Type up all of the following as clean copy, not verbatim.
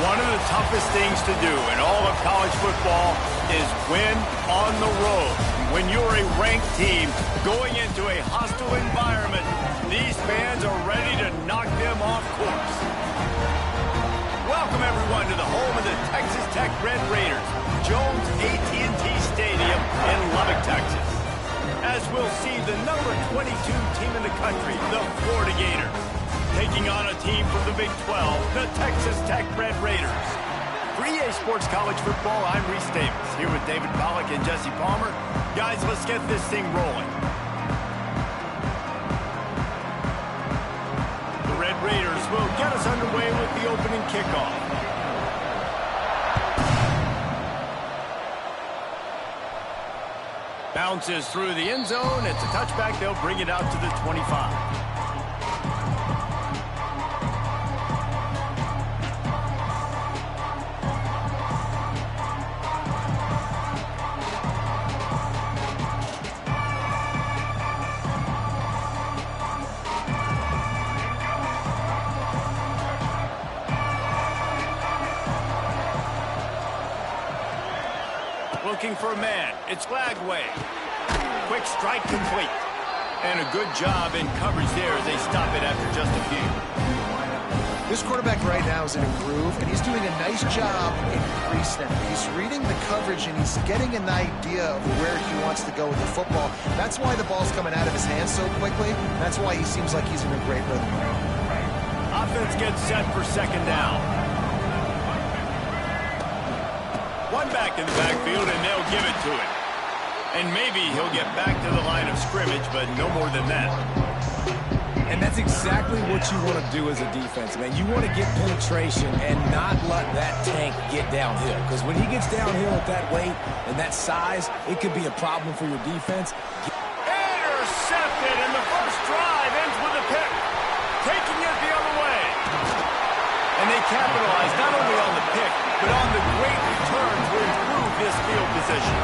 One of the toughest things to do in all of college football is win on the road. When you're a ranked team going into a hostile environment, these fans are ready to knock them off course. Welcome, everyone, to the home of the Texas Tech Red Raiders, Jones AT&T Stadium in Lubbock, Texas. As we'll see the number 22 team in the country, the Florida Gators, taking on a team from the Big 12, the Texas Tech Red Raiders. For EA Sports College Football, I'm Reese Davis, here with David Pollack and Jesse Palmer. Guys, let's get this thing rolling. The Red Raiders will get us underway with the opening kickoff. Bounces through the end zone. It's a touchback. They'll bring it out to the 25. Looking for a man. It's Flagway. Quick strike complete. And a good job in coverage there as they stop it after just a few. This quarterback right now is in a groove, and he's doing a nice job in pre-snap. He's reading the coverage, and he's getting an idea of where he wants to go with the football. That's why the ball's coming out of his hands so quickly. That's why he seems like he's in a great rhythm. Offense gets set for second down. One back in the backfield, and they'll give it to him. And maybe he'll get back to the line of scrimmage, but no more than that. And that's exactly what you want to do as a defense, man. You want to get penetration and not let that tank get downhill. Because when he gets downhill at that weight and that size, it could be a problem for your defense. Intercepted, and the first drive ends with a pick. Taking it the other way. And they capitalize not only on the pick, but on the great return to improve this field position.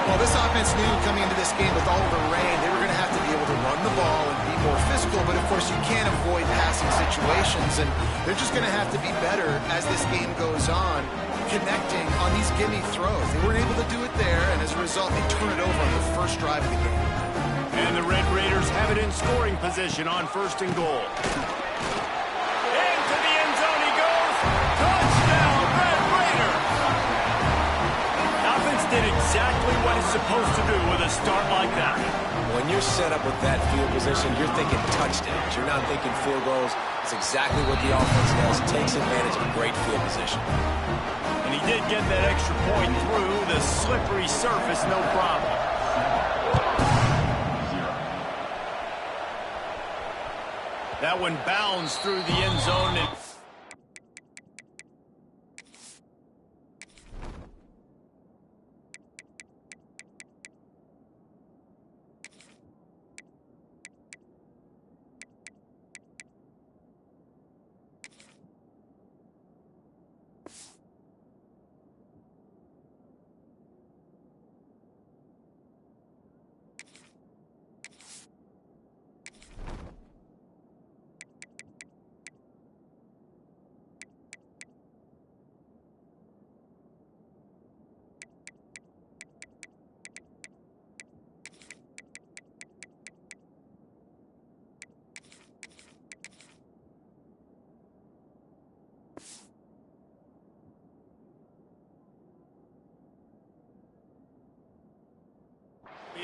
Well, this offense knew coming into this game with all of the rain, they were going to have to be able to run the ball and be more physical, but of course you can't avoid passing situations, and they're just going to have to be better as this game goes on, connecting on these gimme throws. They weren't able to do it there, and as a result, they turn it over on the first drive of the game. And the Red Raiders have it in scoring position on first and goal. Did exactly what it's supposed to do with a start like that. When you're set up with that field position, you're thinking touchdowns. You're not thinking field goals. It's exactly what the offense does. Takes advantage of a great field position. And he did get that extra point through the slippery surface, no problem. That one bounds through the end zone. And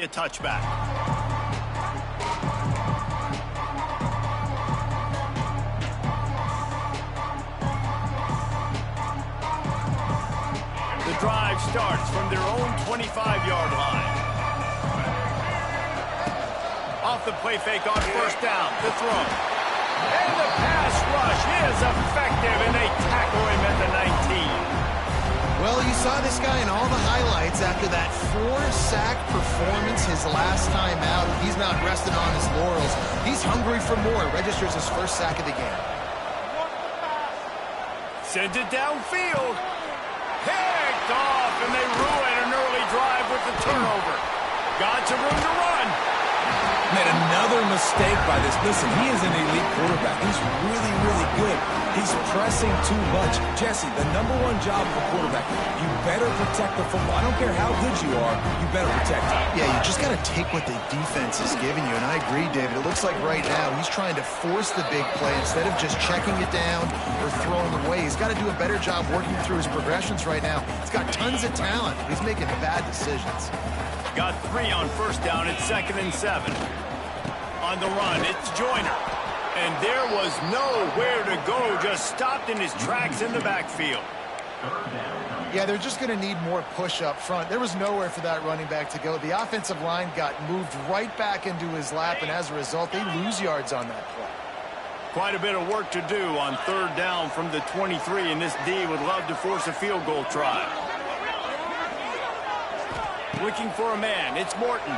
a touchback. The drive starts from their own 25-yard line. Off the play fake on first down, the throw. And the pass rush is effective, and they tackle him at the 19. Well, you saw this guy in all the highlights after that 4-sack performance his last time out. He's not resting on his laurels. He's hungry for more. Registers his first sack of the game. Sends it downfield. Picked off, and they ruin an early drive with the turnover. Got some room to run. And another mistake by this. Listen, he is an elite quarterback. He's really, really good. He's pressing too much. Jesse, the #1 job of a quarterback, you better protect the football. I don't care how good you are, you better protect it. Yeah, you just got to take what the defense is giving you, and I agree, David. It looks like right now he's trying to force the big play instead of just checking it down or throwing away. He's got to do a better job working through his progressions right now. He's got tons of talent. He's making bad decisions. Got 3 on first down. It's 2nd and 7. On the run, it's Joyner. And there was nowhere to go, just stopped in his tracks in the backfield. Yeah, they're just going to need more push up front. There was nowhere for that running back to go. The offensive line got moved right back into his lap, and as a result, they lose yards on that play. Quite a bit of work to do on 3rd down from the 23, and this D would love to force a field goal try. Looking for a man, it's Morton.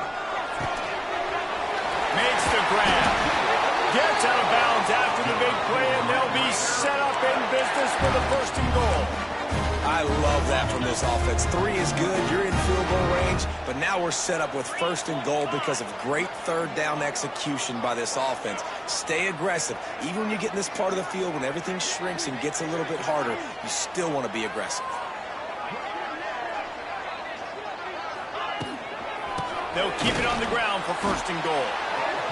Makes the grab. Gets out of bounds after the big play, and they'll be set up in business for the 1st and goal. I love that from this offense. 3 is good. You're in field goal range, but now we're set up with 1st and goal because of great 3rd down execution by this offense. Stay aggressive. Even when you get in this part of the field, when everything shrinks and gets a little bit harder, you still want to be aggressive. They'll keep it on the ground for 1st and goal.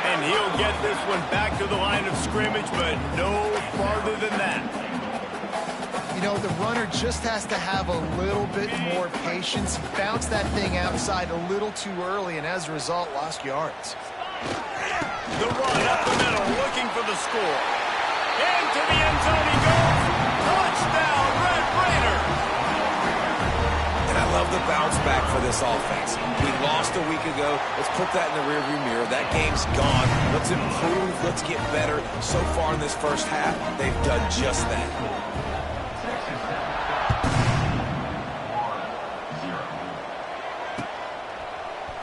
And he'll get this one back to the line of scrimmage, but no farther than that. You know, the runner just has to have a little bit more patience. Bounce that thing outside a little too early, and as a result, lost yards. The run up the middle, looking for the score. Into the end zone he goes. Touchdown, Red Raiders! And I love the bounce back for this offense. We lost a week ago. Let's put that in the rearview mirror. That game's gone. Let's improve. Let's get better. So far in this first half, they've done just that.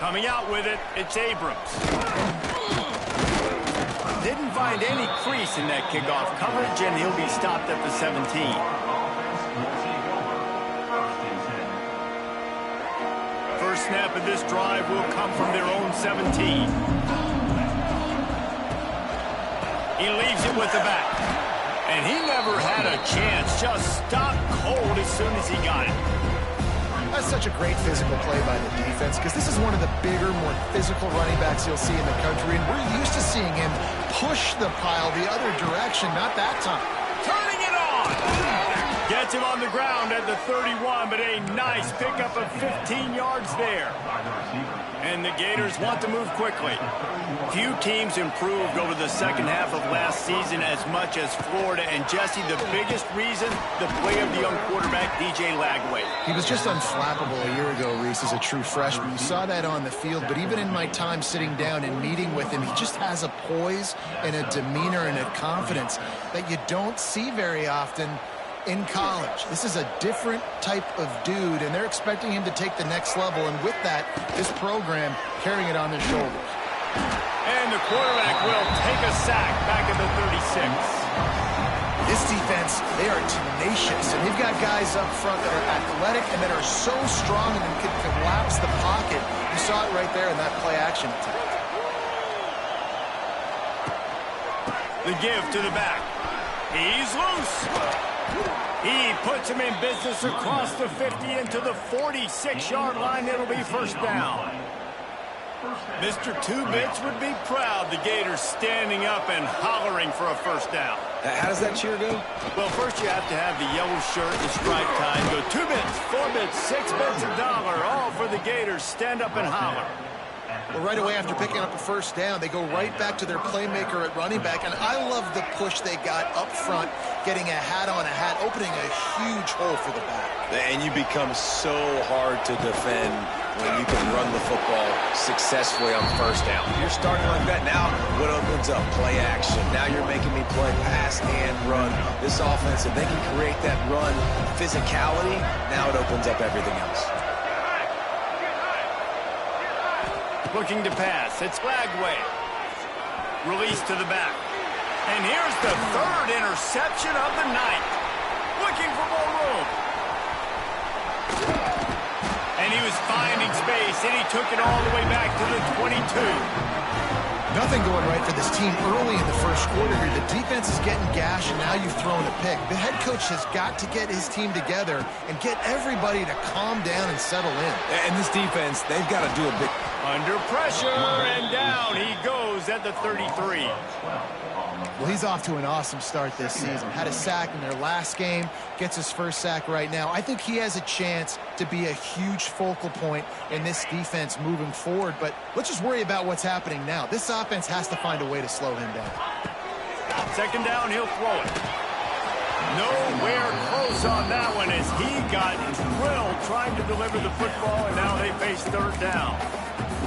Coming out with it, it's Abrams. Didn't find any crease in that kickoff coverage, and he'll be stopped at the 17. First snap of this drive will come from their own 17. He leaves it with the back. And he never had a chance. Just stopped cold as soon as he got it. That's such a great physical play by the defense because this is one of the bigger, more physical running backs you'll see in the country, and we're used to seeing him push the pile the other direction, not that time. Turning it on! Gets him on the ground at the 31, but a nice pickup of 15 yards there. And the Gators want to move quickly. Few teams improved over the second half of last season as much as Florida. And, Jesse, the biggest reason, the play of the young quarterback, DJ Lagway. He was just unflappable a year ago, Reese, as a true freshman. You saw that on the field, but even in my time sitting down and meeting with him, he just has a poise and a demeanor and a confidence that you don't see very often in college. This is a different type of dude, and they're expecting him to take the next level, and with that, this program carrying it on their shoulders. And the quarterback will take a sack back at the 36. This defense, they are tenacious, and they've got guys up front that are athletic and that are so strong and can collapse the pocket. You saw it right there in that play-action attack. The give to the back. He's loose. He puts him in business across the 50 into the 46-yard line. It'll be first down. Mr. Two-Bits would be proud. The Gators standing up and hollering for a first down. How does that cheer go? Well, first you have to have the yellow shirt, the striped tie, and go 2 bits, 4 bits, 6 bits, $1, all for the Gators. Stand up and holler. Well, right away after picking up a first down, they go right back to their playmaker at running back, and I love the push they got up front, getting a hat on a hat, opening a huge hole for the back. And you become so hard to defend when you can run the football successfully on first down. You're starting like that now, what opens up? Play action. Now you're making me play pass and run. This offense, if they can create that run physicality, now it opens up everything else. Looking to pass. It's Lagway. Release to the back. And here's the third interception of the night. Looking for more room. And he was finding space, and he took it all the way back to the 22. Nothing going right for this team early in the first quarter here. The defense is getting gashed, and now you've thrown a pick. The head coach has got to get his team together and get everybody to calm down and settle in. And this defense, they've got to do a big... Under pressure, and down he goes at the 33. Well, he's off to an awesome start this season. Had a sack in their last game, gets his first sack right now. I think he has a chance to be a huge focal point in this defense moving forward, but let's just worry about what's happening now. This offense has to find a way to slow him down. Second down, he'll throw it. Nowhere close on that one as he got drilled trying to deliver the football, and now they face third down.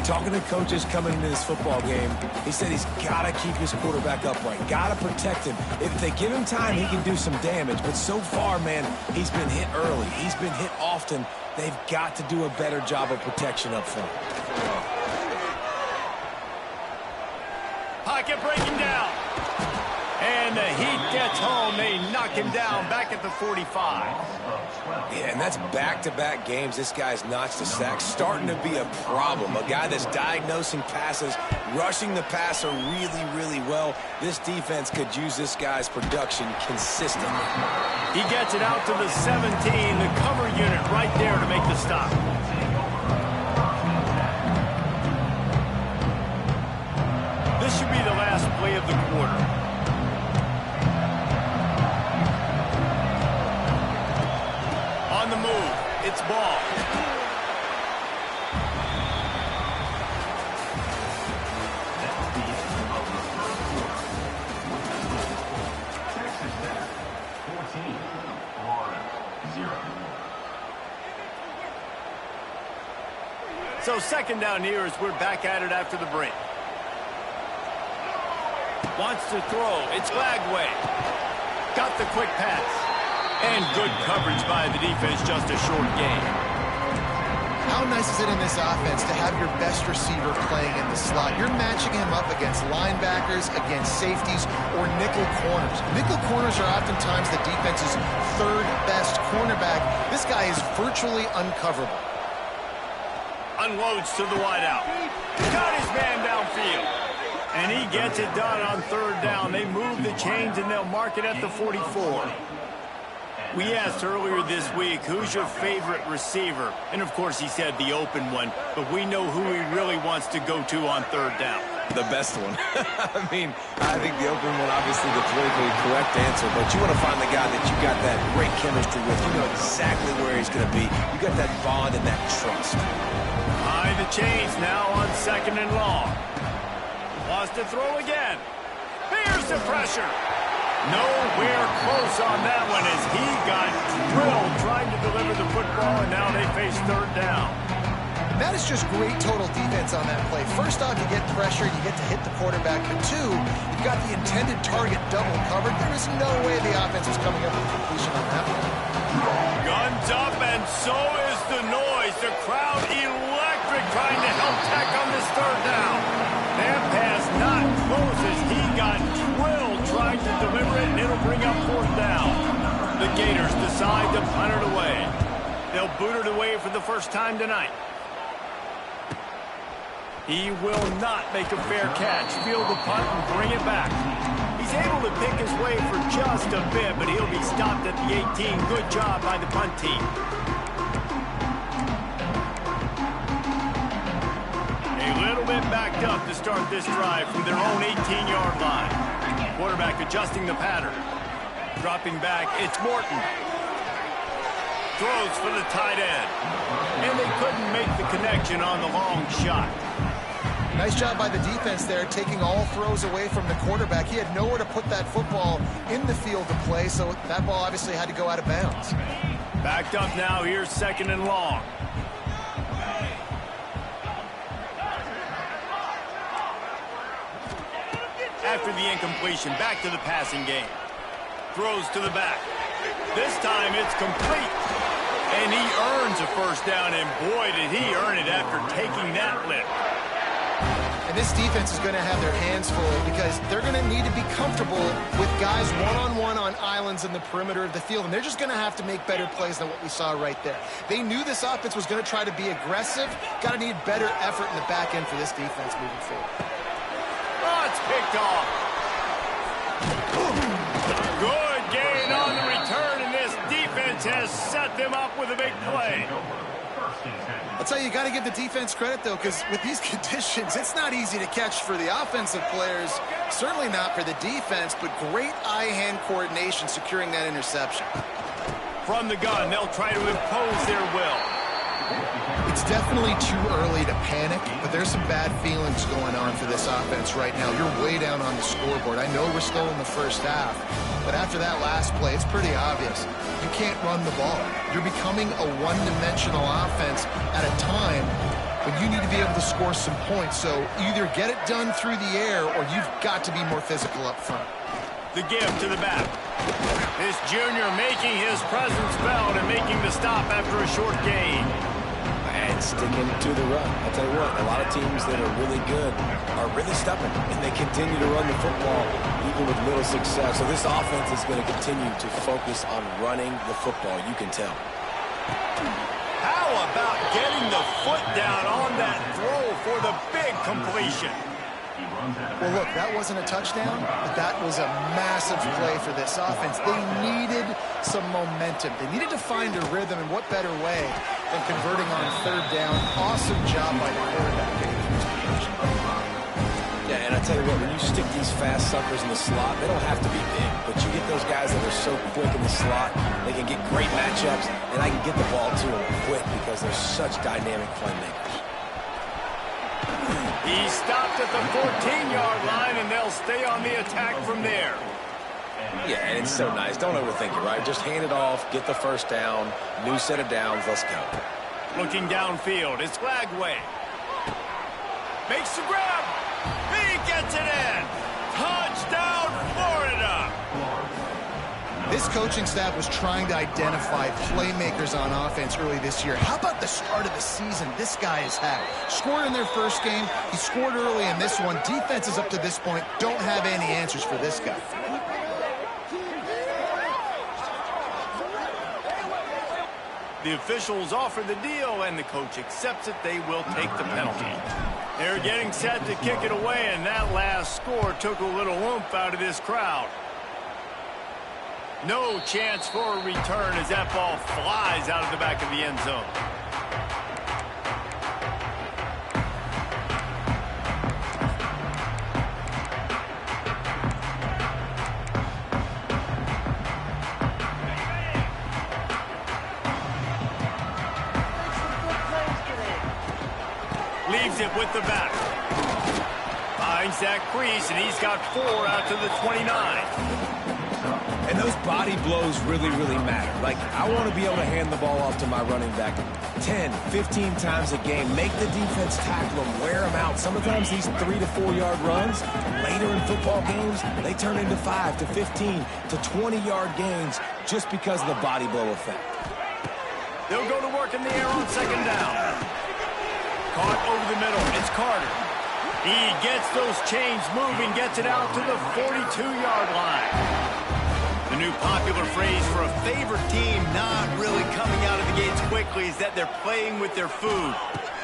Talking to coaches coming into this football game, he said he's got to keep his quarterback upright, got to protect him. If they give him time, he can do some damage. But so far, man, he's been hit early. He's been hit often. They've got to do a better job of protection up front. Pocket breaking down. And the heat gets home. They knock him down back at the 45. Yeah, and that's back-to-back games. This guy's notched a sack, starting to be a problem. A guy that's diagnosing passes, rushing the passer really, really well. This defense could use this guy's production consistently. He gets it out to the 17, the cover unit right there to make the stop. This should be the last play of the quarter. On the move, it's ball. So second down here as we're back at it after the break. Wants to throw. It's Lagway. Got the quick pass. And good coverage by the defense, just a short gain. How nice is it in this offense to have your best receiver playing in the slot? You're matching him up against linebackers, against safeties, or nickel corners. Nickel corners are oftentimes the defense's third best cornerback. This guy is virtually uncoverable. Unloads to the wideout. Got his man downfield. And he gets it done on third down. They move the chains and they'll mark it at the 44. We asked earlier this week, who's your favorite receiver? And, of course, he said the open one. But we know who he really wants to go to on third down. The best one. I mean, I think the open one, obviously, the politically correct answer. But you want to find the guy that you got that great chemistry with. You know exactly where he's going to be. You got that bond and that trust. High the chains now on second and long. Wants to throw again. Here's the pressure. Nowhere close on that one as he got drilled trying to deliver the football, and now they face third down. That is just great total defense on that play. First off, you get pressure, you get to hit the quarterback. But two, you've got the intended target double covered. There is no way the offense was coming up with completion on that one. Guns up, and so is the noise. The crowd electric trying to help Tech on this third down. That pass not close as he got drilled trying to deliver it, and it'll bring up fourth down. The Gators decide to punt it away. They'll boot it away for the first time tonight. He will not make a fair catch. Field the punt and bring it back. He's able to pick his way for just a bit, but he'll be stopped at the 18. Good job by the punt team. A little bit backed up to start this drive from their own 18-yard line. Quarterback adjusting the pattern. Dropping back, it's Morton. Throws for the tight end. And they couldn't make the connection on the long shot. Nice job by the defense there, taking all throws away from the quarterback. He had nowhere to put that football in the field to play, so that ball obviously had to go out of bounds. Backed up now, here's second and long. After the incompletion, back to the passing game. Throws to the back. This time it's complete. And he earns a first down, and boy, did he earn it after taking that lift. And this defense is going to have their hands full because they're going to need to be comfortable with guys one-on-one on islands in the perimeter of the field. And they're just going to have to make better plays than what we saw right there. They knew this offense was going to try to be aggressive. Got to need better effort in the back end for this defense moving forward. Oh, it's picked off. Good gain on the return, and this defense has set them up with a big play. I'll tell you, you got to give the defense credit, though, because with these conditions, it's not easy to catch for the offensive players, certainly not for the defense, but great eye-hand coordination securing that interception. From the gun, they'll try to impose their will. It's definitely too early to panic, but there's some bad feelings going on for this offense right now. You're way down on the scoreboard. I know we're still in the first half, but after that last play, it's pretty obvious. You can't run the ball. You're becoming a one-dimensional offense at a time when you need to be able to score some points. So either get it done through the air or you've got to be more physical up front. The give to the back. This junior making his presence felt and making the stop after a short gain. And sticking to the run. I'll tell you what, a lot of teams that are really good are really stubborn, and they continue to run the football even with little success. So this offense is going to continue to focus on running the football, you can tell. How about getting the foot down on that throw for the big completion? Well, look, that wasn't a touchdown, but that was a massive play for this offense. They needed some momentum. They needed to find a rhythm, and what better way than converting on third down. Awesome job by the quarterback getting the situation. Yeah, and I tell you what, when you stick these fast suckers in the slot, they don't have to be big, but you get those guys that are so quick in the slot, they can get great matchups, and I can get the ball to them quick because they're such dynamic playmakers. He stopped at the 14-yard line, and they'll stay on the attack from there. Yeah, and it's so nice. Don't overthink it, right? Just hand it off, get the first down, new set of downs, let's go. Looking downfield, it's Flagway. Makes the grab. He gets it in. Touchdown, Florida. This coaching staff was trying to identify playmakers on offense early this year. How about the start of the season this guy has had? Scored in their first game. He scored early in this one. Defenses up to this point don't have any answers for this guy. The officials offer the deal, and the coach accepts it. They will take the penalty. They're getting set to kick it away, and that last score took a little oomph out of this crowd. No chance for a return as that ball flies out of the back of the end zone. Leaves it with the back. Finds that crease, and he's got 4 out to the 29. And those body blows really, really matter. Like, I want to be able to hand the ball off to my running back 10, 15 times a game. Make the defense tackle him, wear him out. Sometimes these 3 to 4 yard runs, later in football games, they turn into 5 to 15 to 20-yard gains just because of the body blow effect. They'll go to work in the air on second down. Caught over the middle. It's Carter. He gets those chains moving, gets it out to the 42-yard line. The new popular phrase for a favorite team not really coming out of the gates quickly is that they're playing with their food.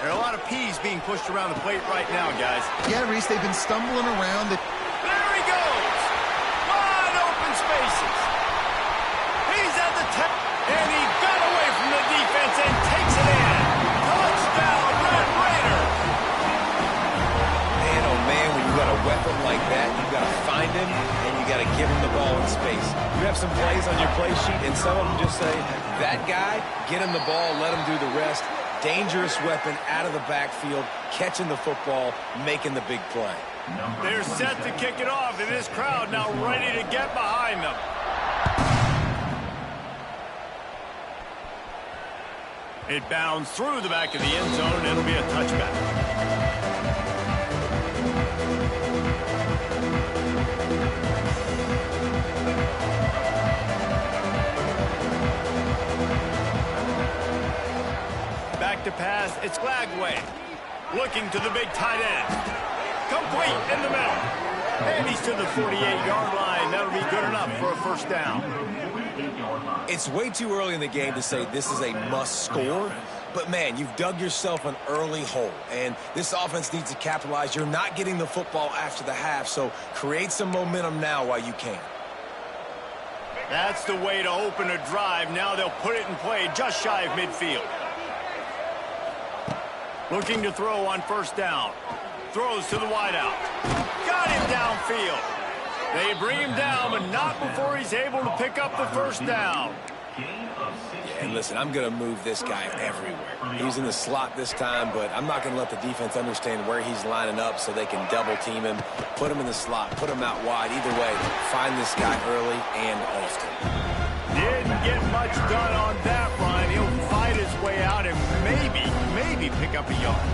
There are a lot of peas being pushed around the plate right now, guys. Yeah, Reese, they've been stumbling around. There he goes! Wide open spaces. He's at the 10, and he got away from the defense and takes it in. Touchdown, Red Raider! Man, oh man, when you got a weapon like that, you got to find him, and you got to give him the ball in space. You have some plays on your play sheet, and some of them just say, that guy, get him the ball, let him do the rest. Dangerous weapon out of the backfield, catching the football, making the big play. They're set to kick it off, and this crowd now ready to get behind them. It bounds through the back of the end zone, and it'll be a touchback. Back to pass, it's Flagway. Looking to the big tight end. Complete in the middle. And he's to the 48-yard line. That'll be good enough for a first down. It's way too early in the game to say this is a must score, But, man, you've dug yourself an early hole, and this offense needs to capitalize. You're not getting the football after the half, so create some momentum now while you can. That's the way to open a drive. Now they'll put it in play just shy of midfield. Looking to throw on first down. Throws to the wideout. Got him downfield. They bring him down, but not before he's able to pick up the first down. Yeah, and listen, I'm going to move this guy everywhere. He's in the slot this time, but I'm not going to let the defense understand where he's lining up so they can double team him, put him in the slot, put him out wide. Either way, find this guy early and often. Didn't get much done on that run. He'll fight his way out and maybe pick up a yard.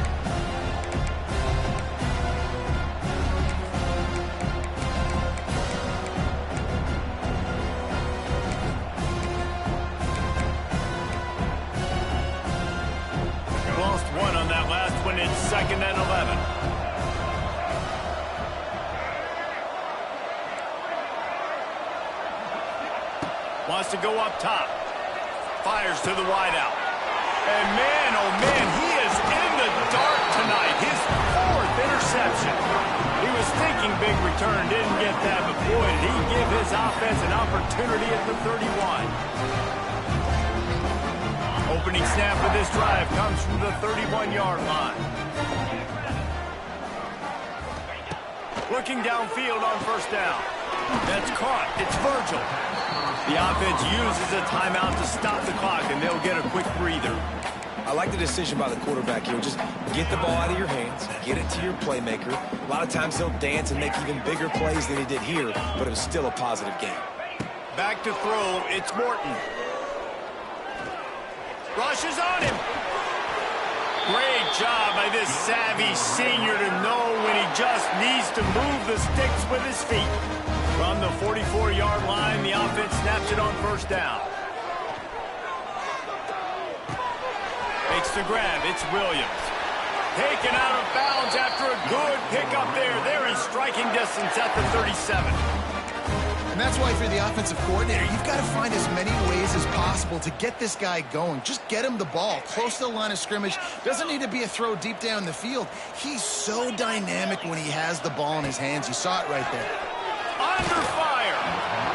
Lost one on that last one. It's 2nd and 11. Wants to go up top. Fires to the wideout. And man, oh man, he is in the dark tonight. His 4th interception. He was thinking big return, didn't get that, but boy, did he give his offense an opportunity at the 31. Opening snap of this drive comes from the 31-yard line. Looking downfield on first down. That's caught. It's Virgil. The offense uses a timeout to stop the clock, and they'll get a quick breather. I like the decision by the quarterback here. Just get the ball out of your hands, get it to your playmaker. A lot of times he'll dance and make even bigger plays than he did here, but it was still a positive game. Back to throw. It's Morton. Rushes on him. Great job by this savvy senior to know when he just needs to move the sticks with his feet. From the 44-yard line, the offense snaps it on first down. Makes the grab. It's Williams. Taken out of bounds after a good pickup there. They're in striking distance at the 37. And that's why, for the offensive coordinator, you've got to find as many ways as possible to get this guy going. Just get him the ball close to the line of scrimmage. Doesn't need to be a throw deep down the field. He's so dynamic when he has the ball in his hands. You saw it right there. Under fire.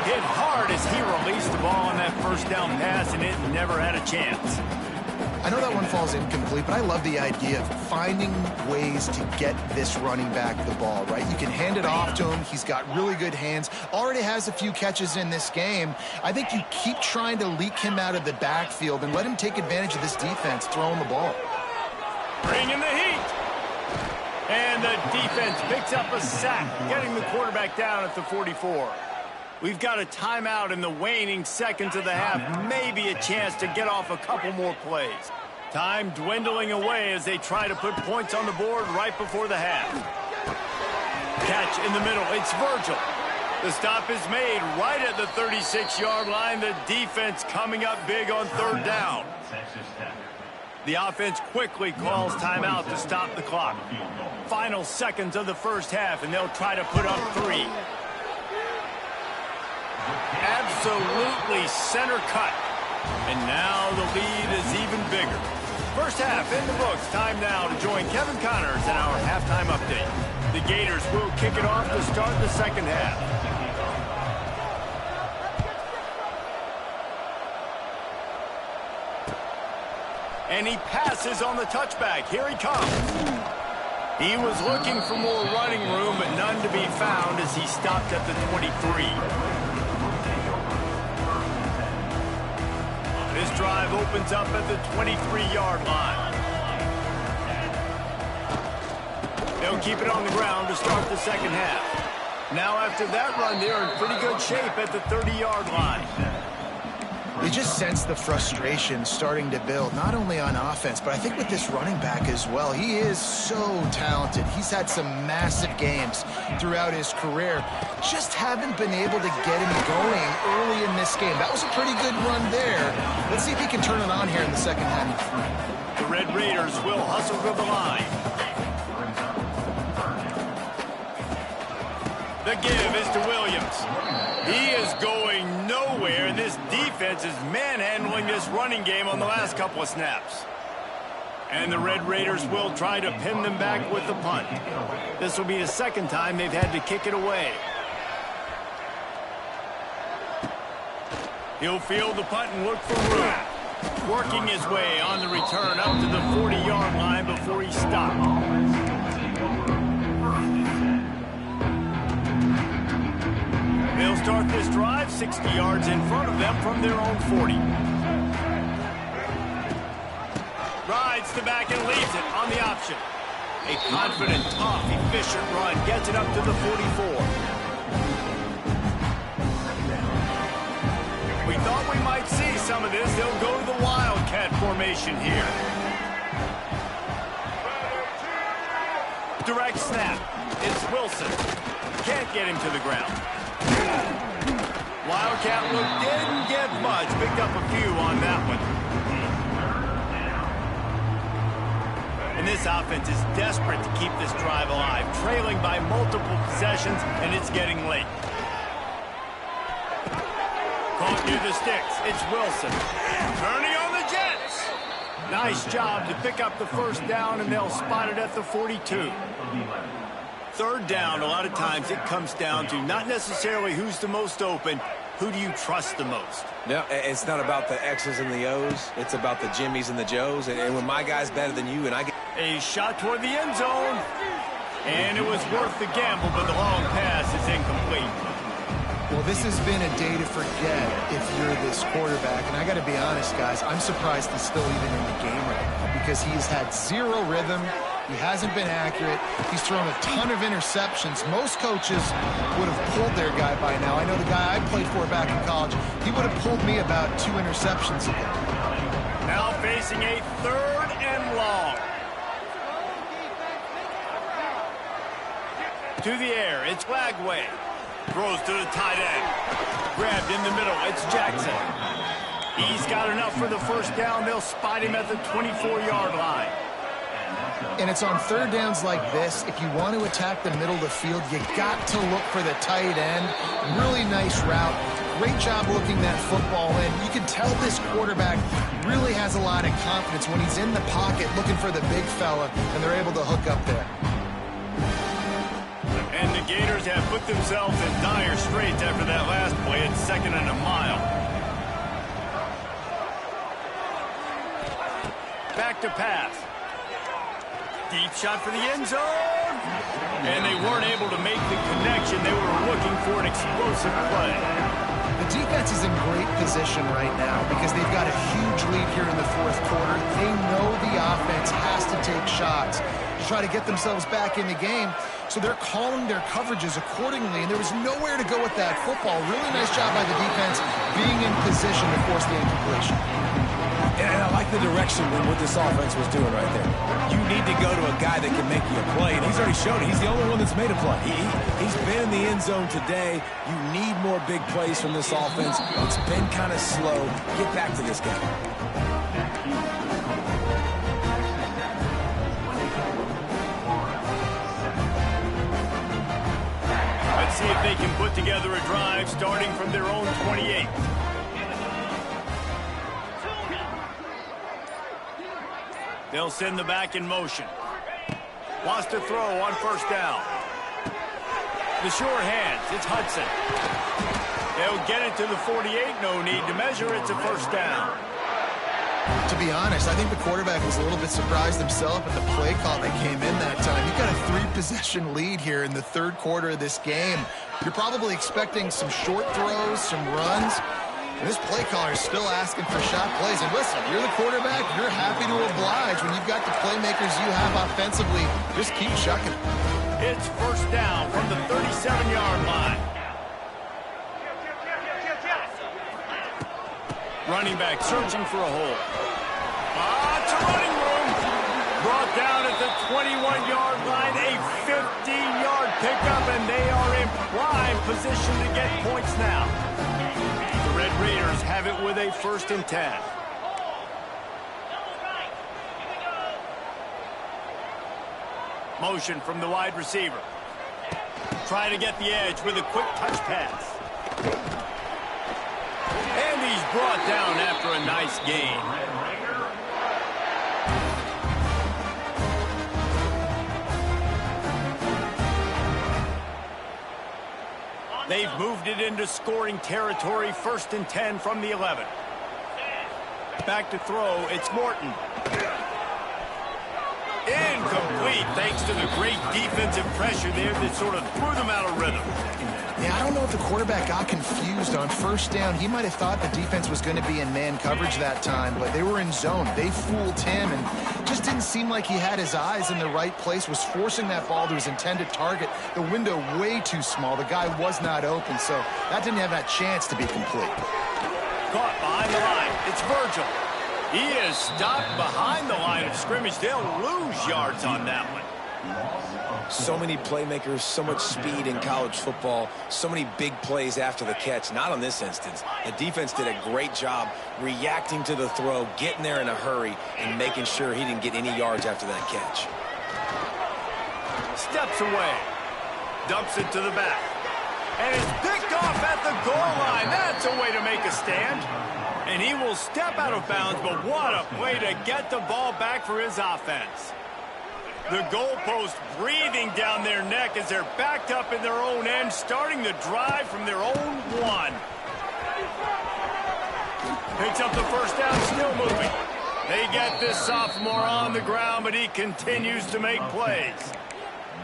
Hit hard as he released the ball on that first down pass, and it never had a chance. I know that one falls incomplete, but I love the idea of finding ways to get this running back the ball, right? You can hand it off to him. He's got really good hands. Already has a few catches in this game. I think you keep trying to leak him out of the backfield and let him take advantage of this defense throwing the ball. Bringing the heat. And the defense picks up a sack, getting the quarterback down at the 44. We've got a timeout in the waning seconds of the half. Maybe a chance to get off a couple more plays. Time dwindling away as they try to put points on the board right before the half. Catch in the middle. It's Virgil. The stop is made right at the 36-yard line. The defense coming up big on third down. The offense quickly calls timeout to stop the clock. Final seconds of the first half, and they'll try to put up 3. Absolutely center cut. And now the lead is even bigger. First half in the books. Time now to join Kevin Connors in our halftime update. The Gators will kick it off to start the second half. And he passes on the touchback. Here he comes. He was looking for more running room, but none to be found as he stopped at the 23. This drive opens up at the 23-yard line. They'll keep it on the ground to start the second half. Now after that run, they're in pretty good shape at the 30-yard line. You just sense the frustration starting to build, not only on offense, but I think with this running back as well. He is so talented. He's had some massive games throughout his career. Just haven't been able to get him going early in this game. That was a pretty good run there. Let's see if he can turn it on here in the second half. The Red Raiders will hustle to the line. The give is to Williams. He is going nowhere, and this defense is manhandling this running game on the last couple of snaps. And the Red Raiders will try to pin them back with the punt. This will be the second time they've had to kick it away. He'll field the punt and look for room. Working his way on the return up to the 40-yard line before he stopped. They'll start this drive 60 yards in front of them from their own 40. Rides the back and leaves it on the option. A confident, tough, efficient run gets it up to the 44. We thought we might see some of this. They'll go to the Wildcat formation here. Direct snap. It's Wilson. Can't get him to the ground. Wildcat look didn't get much. Picked up a few on that one. And this offense is desperate to keep this drive alive, trailing by multiple possessions, and it's getting late. Caught near the sticks. It's Wilson. Turning on the Jets. Nice job to pick up the first down, and they'll spot it at the 42. Third down, a lot of times it comes down to not necessarily who's the most open, who do you trust the most? No, it's not about the X's and the O's. It's about the Jimmys and the Joes. And when my guy's better than you and I get... A shot toward the end zone. And it was worth the gamble, but the long pass is incomplete. Well, this has been a day to forget if you're this quarterback. And I got to be honest, guys, I'm surprised he's still even in the game right now because he's had zero rhythm. He hasn't been accurate. He's thrown a ton of interceptions. Most coaches would have pulled their guy by now. I know the guy I played for back in college, he would have pulled me about 2 interceptions ago. Now facing a 3rd and long. To the air, it's Flagway. Throws to the tight end. Grabbed in the middle, it's Jackson. He's got enough for the first down. They'll spot him at the 24-yard line. And it's on third downs like this. If you want to attack the middle of the field, you got to look for the tight end. Really nice route. Great job looking that football in. You can tell this quarterback really has a lot of confidence when he's in the pocket looking for the big fella, and they're able to hook up there. And the Gators have put themselves in dire straits after that last play. It's 2nd and a mile. Back to pass. Deep shot for the end zone. And they weren't able to make the connection. They were looking for an explosive play. The defense is in great position right now because they've got a huge lead here in the 4th quarter. They know the offense has to take shots to try to get themselves back in the game. So they're calling their coverages accordingly, and there was nowhere to go with that football. Really nice job by the defense being in position to force the incompletion. And I like the direction with what this offense was doing right there. You need to go to a guy that can make you a play, and he's already shown it. He's the only one that's made a play. He's been in the end zone today. You need more big plays from this offense. It's been kind of slow. Get back to this game. Let's see if they can put together a drive starting from their own 28. They'll send the back in motion. Wants to throw on first down. The sure hands, it's Hudson. They'll get it to the 48, no need to measure, it's a first down. To be honest, I think the quarterback was a little bit surprised himself at the play call that came in that time. You've got a 3-possession lead here in the 3rd quarter of this game. You're probably expecting some short throws, some runs. And this play caller is still asking for shot plays. And listen, you're the quarterback, you're happy to oblige. When you've got the playmakers you have offensively, just keep chucking. It's first down from the 37-yard line. Running back searching for a hole. To running room. Brought down at the 21-yard line. A 15-yard pickup, and they are in prime position to get points now. The Red Raiders have it with a 1st and 10. Motion from the wide receiver. Trying to get the edge with a quick touch pass. And he's brought down after a nice gain. They've moved it into scoring territory, 1st and 10 from the 11. Back to throw, it's Morton. Incomplete, thanks to the great defensive pressure there that sort of threw them out of rhythm. Yeah, I don't know if the quarterback got confused on 1st down. He might have thought the defense was going to be in man coverage that time, but they were in zone. They fooled him and just didn't seem like he had his eyes in the right place, was forcing that ball to his intended target. The window way too small. The guy was not open, so that didn't have that chance to be complete. Caught behind the line. It's Virgil. He is stopped behind the line of scrimmage. They'll lose yards on that one. So many playmakers, so much speed in college football, so many big plays after the catch. Not on this instance. The defense did a great job reacting to the throw, getting there in a hurry, and making sure he didn't get any yards after that catch. Steps away. Dumps it to the back. And it's picked off at the goal line. That's a way to make a stand. And he will step out of bounds, but what a way to get the ball back for his offense. The goalpost breathing down their neck as they're backed up in their own end, starting the drive from their own 1. Picks up the 1st down, still moving. They get this sophomore on the ground, but he continues to make plays.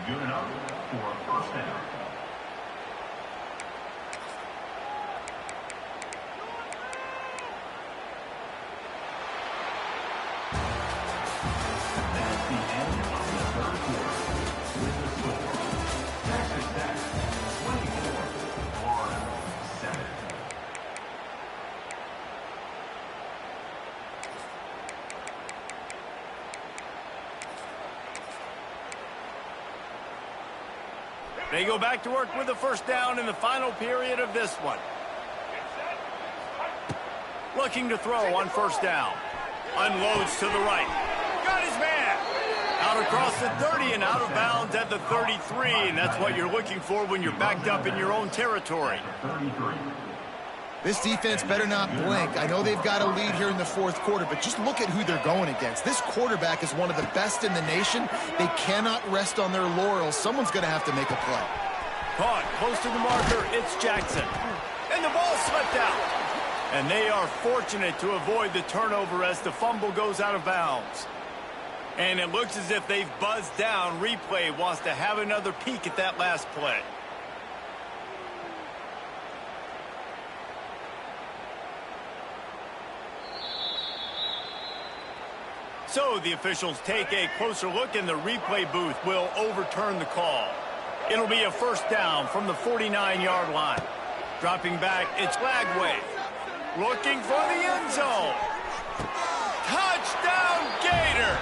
Good enough for 1st down. They go back to work with the 1st down in the final period of this one. Looking to throw on 1st down. Unloads to the right. Got his man. Out across the 30 and out of bounds at the 33. And that's what you're looking for when you're backed up in your own territory. This defense better not blink. I know they've got a lead here in the 4th quarter, but just look at who they're going against. This quarterback is one of the best in the nation. They cannot rest on their laurels. Someone's going to have to make a play. Caught close to the marker. It's Jackson. And the ball slipped out. And they are fortunate to avoid the turnover as the fumble goes out of bounds. And it looks as if they've buzzed down. Replay wants to have another peek at that last play. So the officials take a closer look, and the replay booth will overturn the call. It'll be a 1st down from the 49-yard line. Dropping back, it's Lagway. Looking for the end zone. Touchdown, Gators!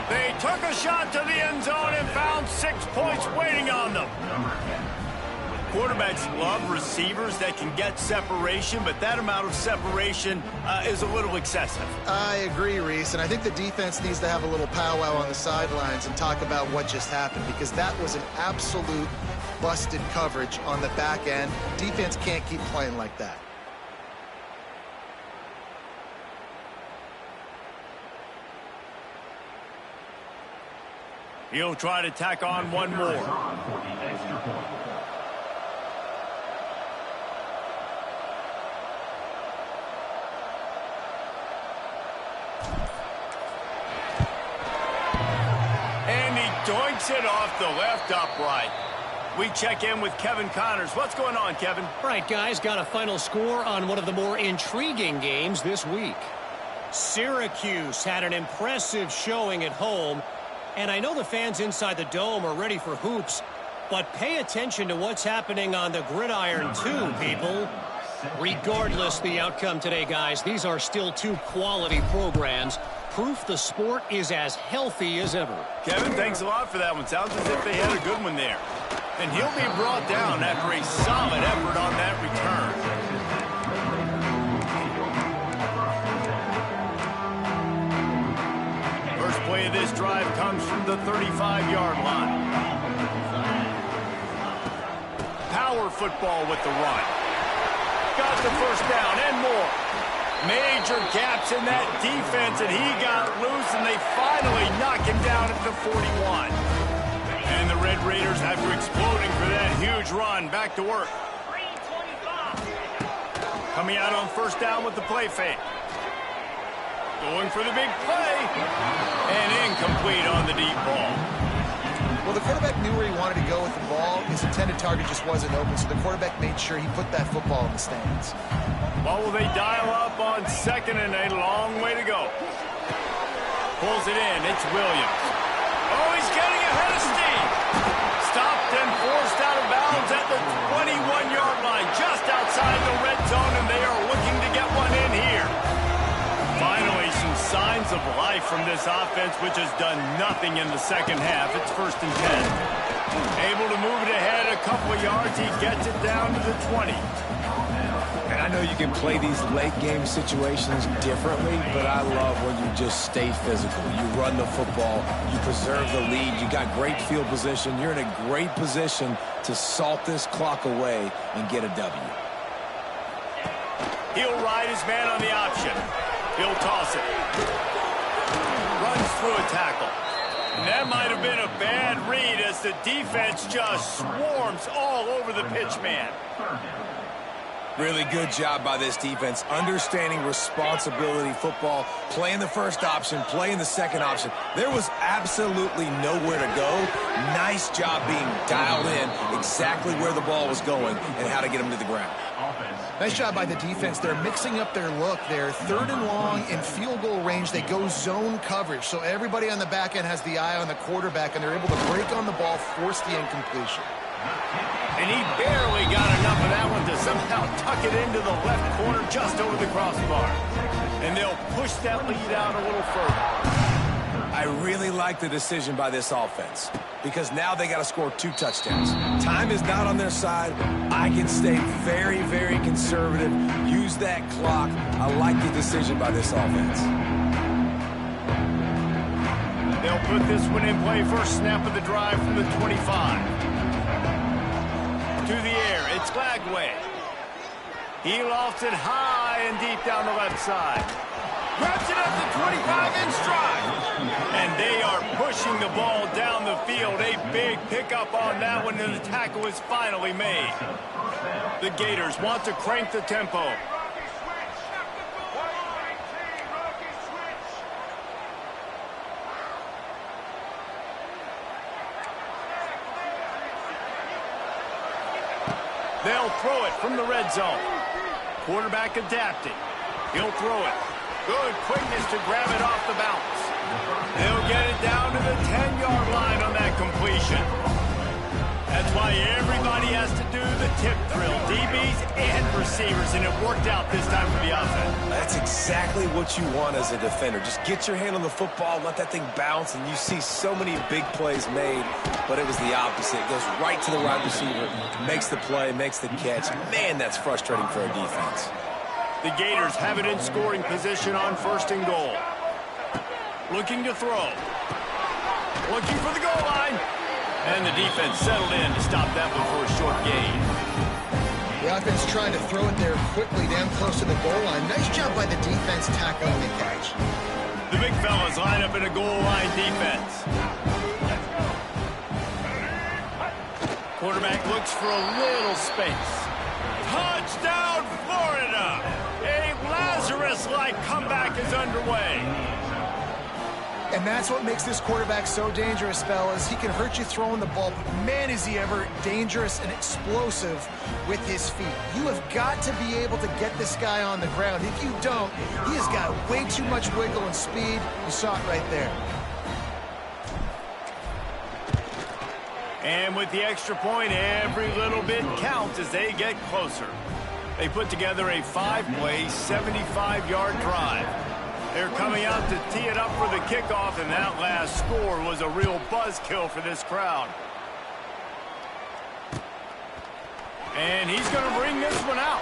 They took a shot to the end zone and found 6 points waiting on them. Quarterbacks love receivers that can get separation, but that amount of separation is a little excessive. I agree, Reese, and I think the defense needs to have a little powwow on the sidelines and talk about what just happened, because that was an absolute busted coverage on the back end. Defense can't keep playing like that. He'll try to tack on one more. Doinks it off the left upright. We check in with Kevin Connors. What's going on, Kevin? All right, guys, got a final score on one of the more intriguing games this week. Syracuse had an impressive showing at home, and I know the fans inside the dome are ready for hoops, but pay attention to what's happening on the gridiron too, people. Regardless the outcome today, guys, these are still 2 quality programs. Proof the sport is as healthy as ever. Kevin, thanks a lot for that one. Sounds as if they had a good one there. And he'll be brought down after a solid effort on that return. First play of this drive comes from the 35-yard line. Power football with the run. Got the 1st down and more. Major gaps in that defense, and he got loose, and they finally knock him down at the 41. And the Red Raiders, after exploding for that huge run, back to work. Coming out on first down with the play fake. Going for the big play. And incomplete on the deep ball. Well, the quarterback knew where he wanted to go with the ball. His intended target just wasn't open, so the quarterback made sure he put that football in the stands. Well, will they dial up on second and a long way to go? Pulls it in. It's Williams. Oh, he's getting ahead of steam. Stopped and forced out of bounds at the 21-yard line, just outside the red zone, and they are looking to get one in here. Finally, some signs of life from this offense, which has done nothing in the second half. It's 1st and 10. Able to move it ahead a couple of yards. He gets it down to the 20. And I know you can play these late-game situations differently, but I love when you just stay physical. You run the football. You preserve the lead. You got great field position. You're in a great position to salt this clock away and get a W. He'll ride his man on the option. He'll toss it. Runs through a tackle. And that might have been a bad read as the defense just swarms all over the pitch man. Really good job by this defense, understanding responsibility football, playing the first option, playing the second option. There was absolutely nowhere to go. Nice job being dialed in exactly where the ball was going and how to get him to the ground. Nice job by the defense. They're mixing up their look. They're 3rd and long in field goal range. They go zone coverage, so everybody on the back end has the eye on the quarterback, and they're able to break on the ball, force the incompletion. And he barely got enough of that one to somehow tuck it into the left corner just over the crossbar. And they'll push that lead out a little further. I really like the decision by this offense because now they got to score 2 touchdowns. Time is not on their side. I can stay very, very conservative. Use that clock. I like the decision by this offense. They'll put this one in play. First snap of the drive from the 25. To the air, it's Glagway. He lofts it high and deep down the left side. Grabs it at the 25 in stride. And they are pushing the ball down the field. A big pickup on that one, and the tackle is finally made. The Gators want to crank the tempo. They'll throw it from the red zone. Quarterback adapting. He'll throw it. Good quickness to grab it off the bounce. They'll get it down to the 10-yard line on that completion. That's why everybody has to do the tip drill, DBs and receivers, and it worked out this time for the offense. That's exactly what you want as a defender. Just get your hand on the football, let that thing bounce, and you see so many big plays made, but it was the opposite. It goes right to the wide receiver, makes the play, makes the catch. Man, that's frustrating for a defense. The Gators have it in scoring position on 1st and goal. Looking to throw. Looking for the goal line. And the defense settled in to stop that one for a short gain. The offense trying to throw it there quickly down close to the goal line. Nice job by the defense tackling the catch. The big fellas line up in a goal line defense. Quarterback looks for a little space. Touchdown, Florida! A Lazarus-like comeback is underway. And that's what makes this quarterback so dangerous, fellas. He can hurt you throwing the ball, but man, is he ever dangerous and explosive with his feet. You have got to be able to get this guy on the ground. If you don't, he has got way too much wiggle and speed. You saw it right there. And with the extra point, every little bit counts as they get closer. They put together a 5-play, 75-yard drive. They're coming out to tee it up for the kickoff, and that last score was a real buzzkill for this crowd. And he's going to bring this one out.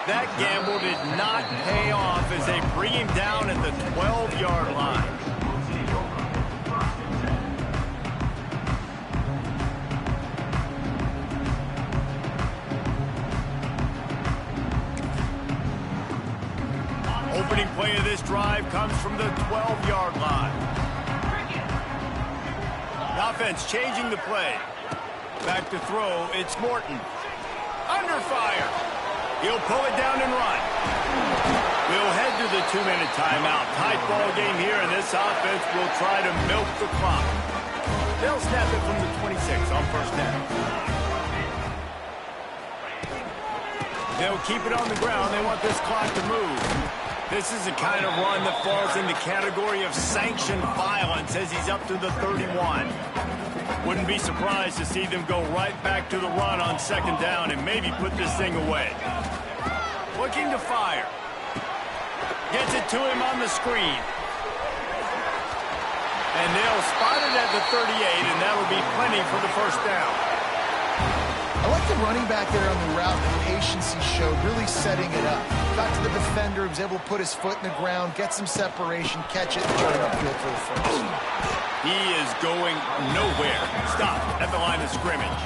That gamble did not pay off as they bring him down at the 12-yard line. Opening play of this drive comes from the 12-yard line. The offense changing the play. Back to throw, it's Morton. Under fire. He'll pull it down and run. We'll head to the 2-minute timeout. Tight ball game here, and this offense will try to milk the clock. They'll snap it from the 26 on first down. They'll keep it on the ground. They want this clock to move. This is the kind of run that falls in the category of sanctioned violence as he's up to the 31. Wouldn't be surprised to see them go right back to the run on second down and maybe put this thing away. Looking to fire. Gets it to him on the screen. And they'll spot it at the 38, and that'll be plenty for the first down. I like the running back there on the route, the patience he showed, really setting it up. Got to the defender, was able to put his foot in the ground, get some separation, catch it, and turn it upfield for the first. He is going nowhere. Stop at the line of scrimmage.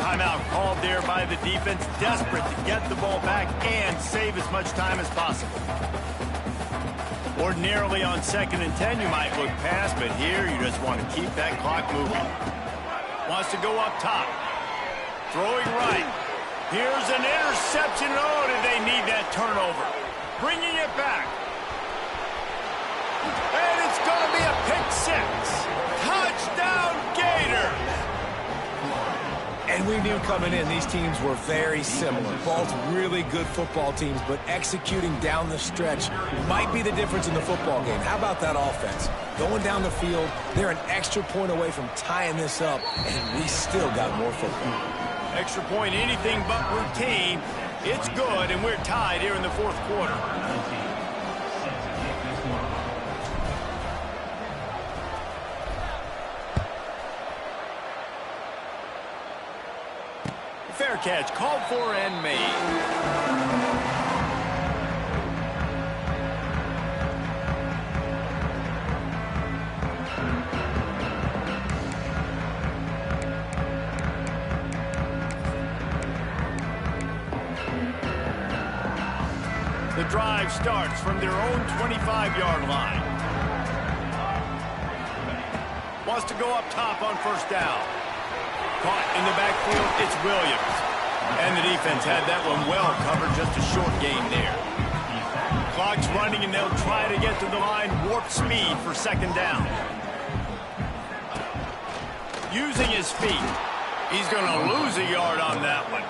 Timeout called there by the defense, desperate to get the ball back and save as much time as possible. Ordinarily on 2nd and 10, you might look past, but here you just want to keep that clock moving. Wants to go up top. Throwing right. Here's an interception. Oh, did they need that turnover? Bringing it back. And it's going to be a pick 6. Touchdown, Gators. And we knew coming in, these teams were very similar. Both really good football teams, but executing down the stretch might be the difference in the football game. How about that offense? Going down the field, they're an extra point away from tying this up, and we still got more football. Extra point, anything but routine. It's good, and we're tied here in the fourth quarter. Fair catch, called for and made. The drive starts from their own 25-yard line. Wants to go up top on first down. Caught in the backfield, it's Williams. And the defense had that one well covered, just a short gain there. Clock's running, and they'll try to get to the line, warp speed for second down. Using his feet. He's going to lose a yard on that one.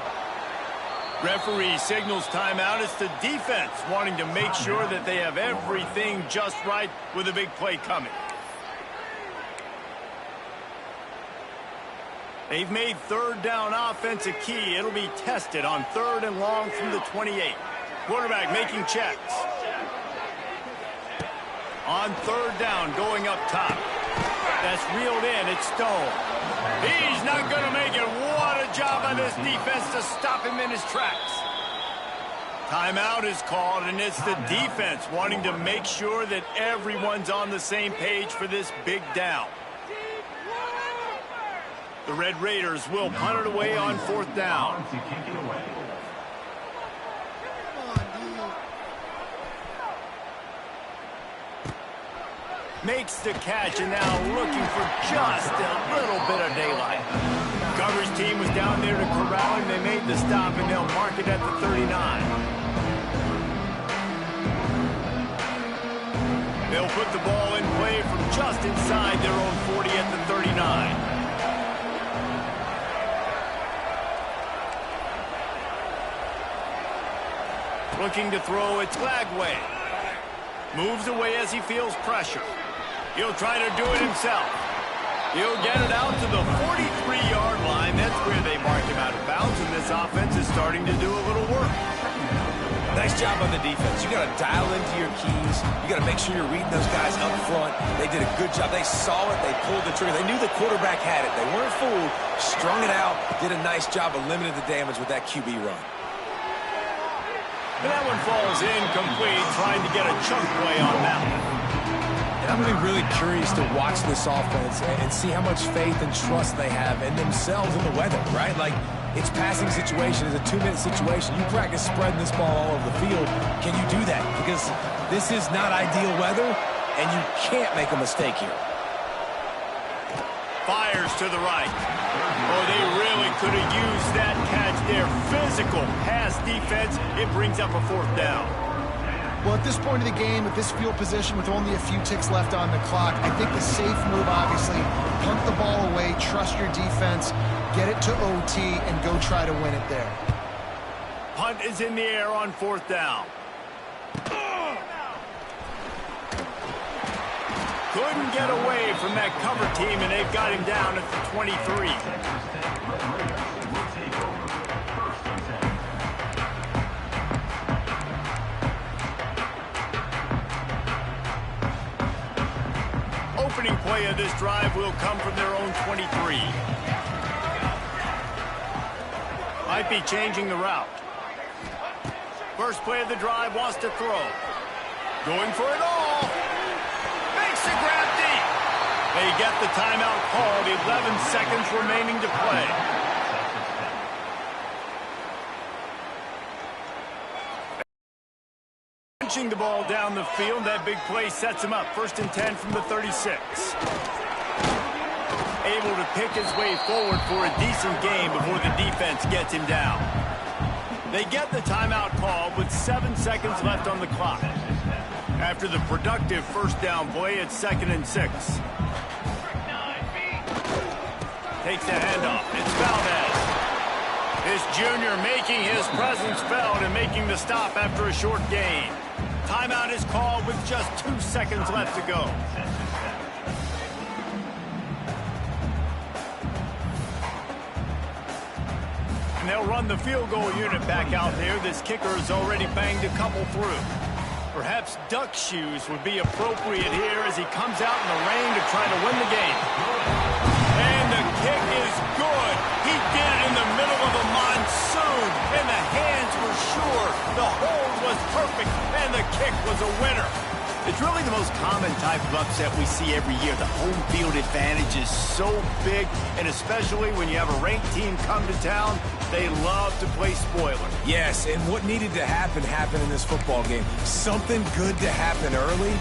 Referee signals timeout. It's the defense wanting to make sure that they have everything just right with a big play coming. They've made third down offense a key. It'll be tested on 3rd and long from the 28. Quarterback making checks. On 3rd down, going up top. That's reeled in. It's Stone. He's not going to make it. What a job by this defense to stop him in his tracks. Timeout is called, and it's the defense wanting to make sure that everyone's on the same page for this big down. The Red Raiders will punt it away on 4th down. Makes the catch, and now looking for just a little bit of daylight. Coverage team was down there to corral him. They made the stop, and they'll mark it at the 39. They'll put the ball in play from just inside their own 40 at the 39. Looking to throw, it's Lagway. Moves away as he feels pressure. He'll try to do it himself. He'll get it out to the 43-yard line. That's where they mark him out of bounds, and this offense is starting to do a little work. Nice job on the defense. You got to dial into your keys. You got to make sure you're reading those guys up front. They did a good job. They saw it. They pulled the trigger. They knew the quarterback had it. They weren't fooled. Strung it out. Did a nice job of limiting the damage with that QB run. And that one falls incomplete, trying to get a chunk play on that one. And I'm going to be really curious to watch this offense and see how much faith and trust they have in themselves and the weather, right? Like, it's passing situation, it's a 2-minute situation. You practice spreading this ball all over the field. Can you do that? Because this is not ideal weather, and you can't make a mistake here. Fires to the right. Oh, they really could have used that catch there. Physical. physical pass defense. It brings up a 4th down. Well, at this point of the game, with this field position with only a few ticks left on the clock, I think the safe move, obviously, punt the ball away, trust your defense, get it to OT, and go try to win it there. Punt is in the air on 4th down. Couldn't get away from that cover team, and they've got him down at the 23. Opening play of this drive will come from their own 23. Might be changing the route. First play of the drive, wants to throw. Going for it all. Makes the grab deep. They get the timeout called. 11 seconds remaining to play. Punching the ball down the field. That big play sets him up. 1st and 10 from the 36. Able to pick his way forward for a decent game before the defense gets him down. They get the timeout call with 7 seconds left on the clock. After the productive 1st down play, it's 2nd and 6. Takes the handoff. It's Valdez. This junior making his presence felt and making the stop after a short gain. Timeout is called with just 2 seconds left to go. And they'll run the field goal unit back out there. This kicker has already banged a couple through. Perhaps duck shoes would be appropriate here as he comes out in the rain to try to win the game. And the kick is good. He did it in the middle of a monsoon, and the hands were sure. The hold was perfect, and the kick was a winner. It's really the most common type of upset we see every year. The home field advantage is so big, and especially when you have a ranked team come to town, they love to play spoiler. Yes, and what needed to happen happened in this football game. Something good to happen early.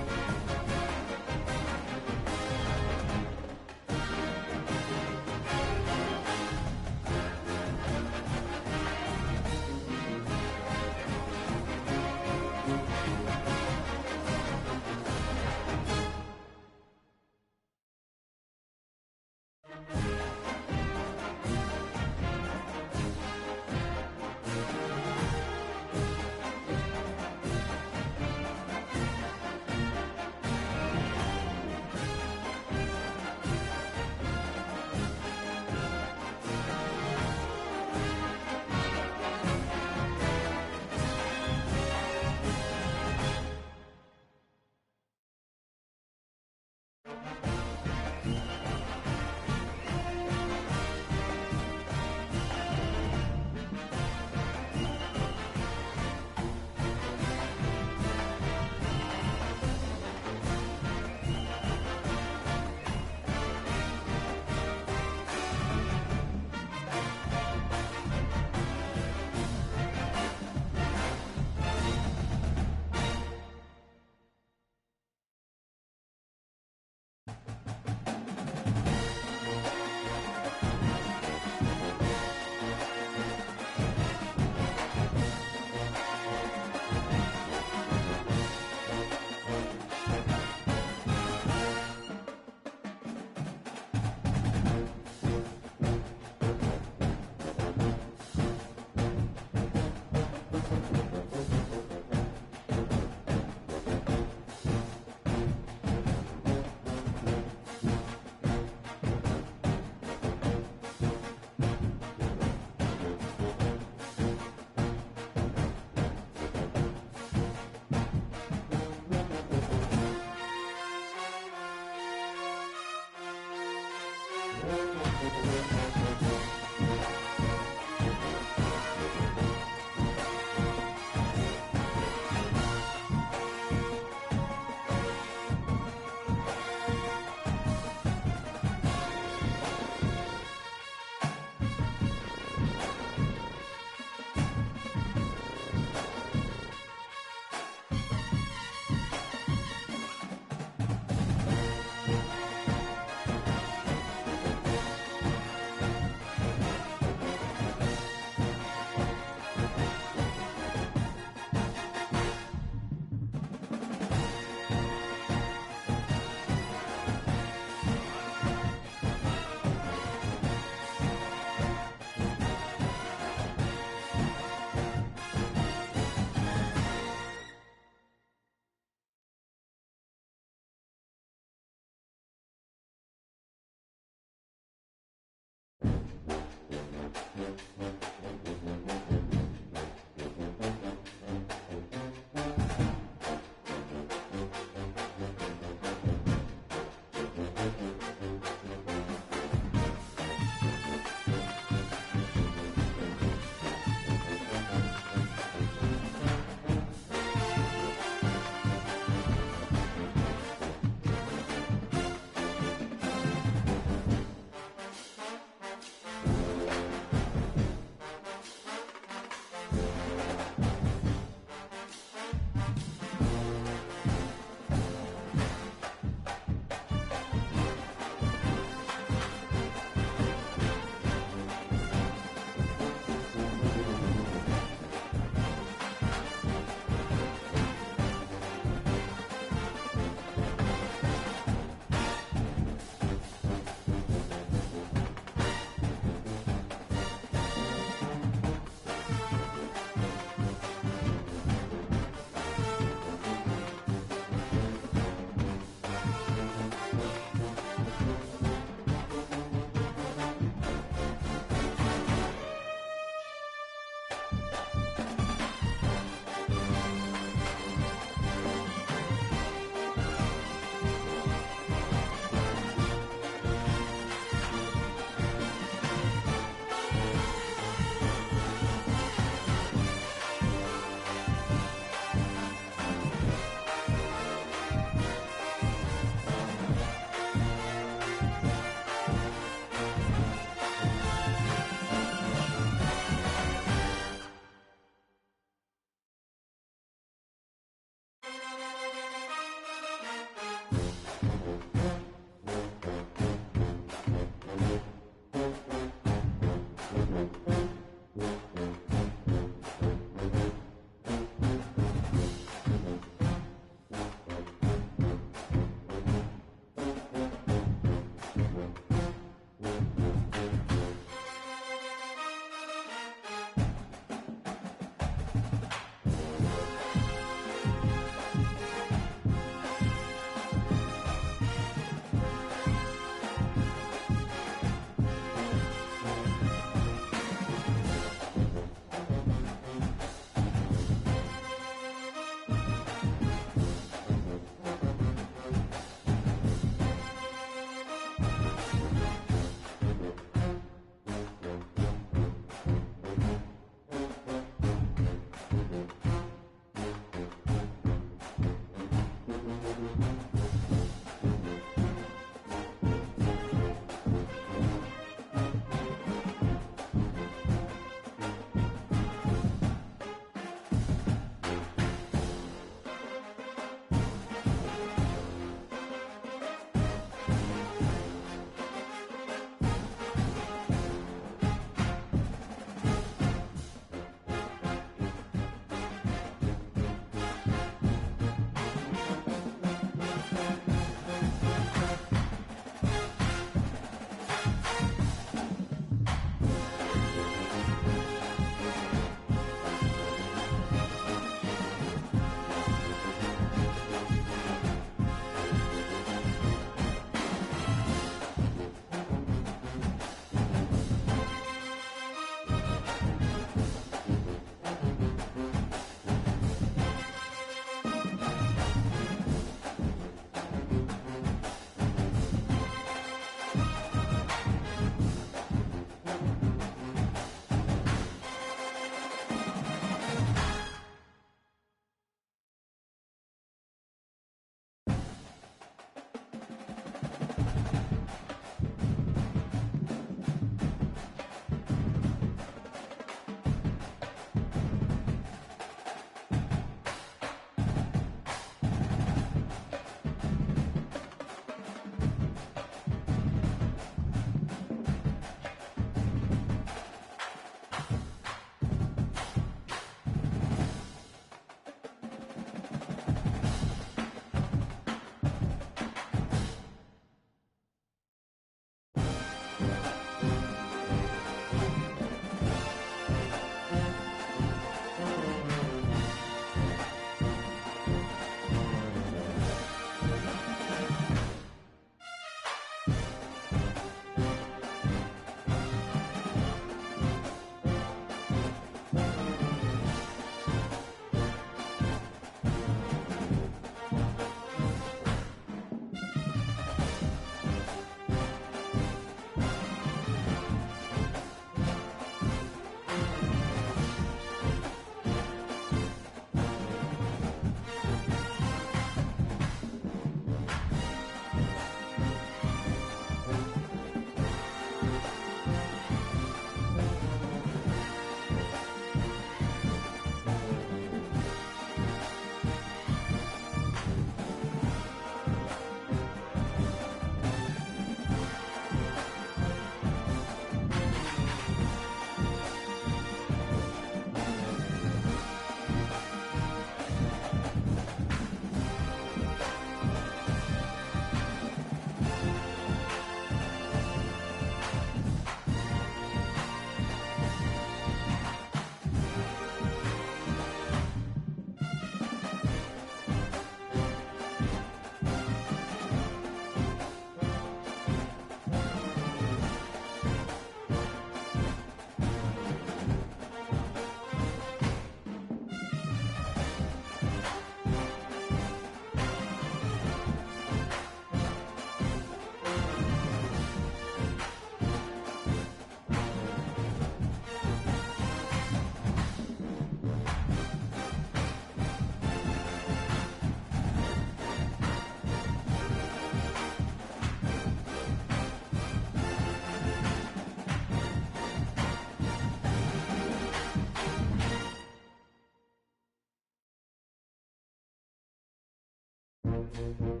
it.